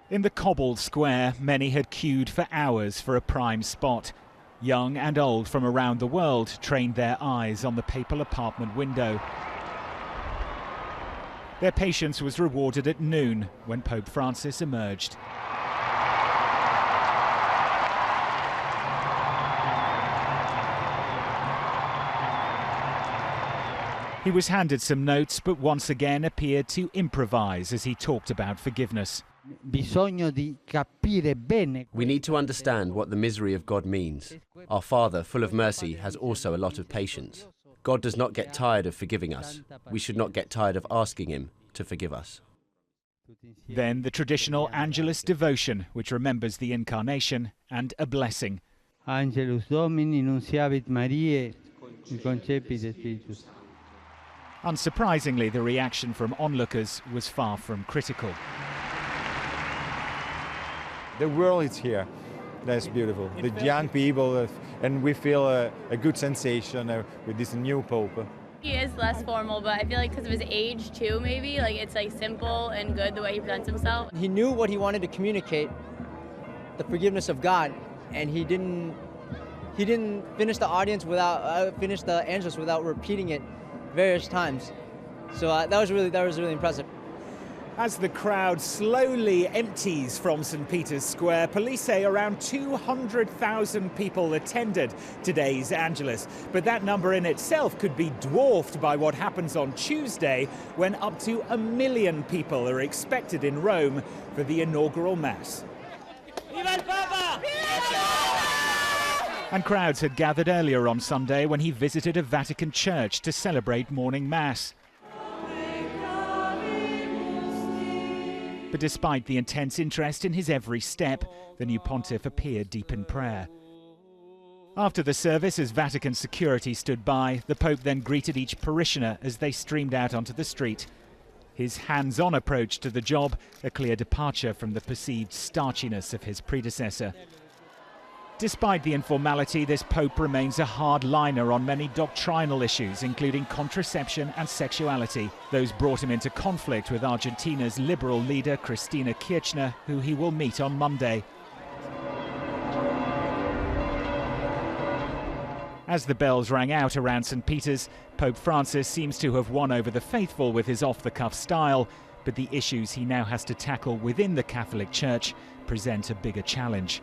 In the cobbled square, many had queued for hours for a prime spot. Young and old from around the world trained their eyes on the papal apartment window. Their patience was rewarded at noon when Pope Francis emerged. He was handed some notes, but once again appeared to improvise as he talked about forgiveness. We need to understand what the misery of God means. Our Father, full of mercy, has also a lot of patience. God does not get tired of forgiving us. We should not get tired of asking Him to forgive us. Then the traditional Angelus devotion, which remembers the Incarnation, and a blessing. Angelus Domini nunciavit Mariae, concepit Spiritus. Unsurprisingly, the reaction from onlookers was far from critical. The world is here. That's beautiful. The young people, and we feel a good sensation with this new Pope. He is less formal, but I feel like because of his age too, maybe, like it's like simple and good the way he presents himself. He knew what he wanted to communicate, the forgiveness of God, and he didn't finish the audience without finish the Angelus without repeating it various times. So that was really impressive. As the crowd slowly empties from St. Peter's Square, police say around 200,000 people attended today's Angelus. But that number in itself could be dwarfed by what happens on Tuesday, when up to 1 million people are expected in Rome for the inaugural Mass. And crowds had gathered earlier on Sunday when he visited a Vatican church to celebrate morning Mass. But despite the intense interest in his every step, the new pontiff appeared deep in prayer. After the service, as Vatican security stood by, the Pope then greeted each parishioner as they streamed out onto the street. His hands-on approach to the job, a clear departure from the perceived starchiness of his predecessor. Despite the informality, this Pope remains a hard-liner on many doctrinal issues, including contraception and sexuality. Those brought him into conflict with Argentina's liberal leader, Cristina Kirchner, who he will meet on Monday. As the bells rang out around St. Peter's, Pope Francis seems to have won over the faithful with his off-the-cuff style, but the issues he now has to tackle within the Catholic Church present a bigger challenge.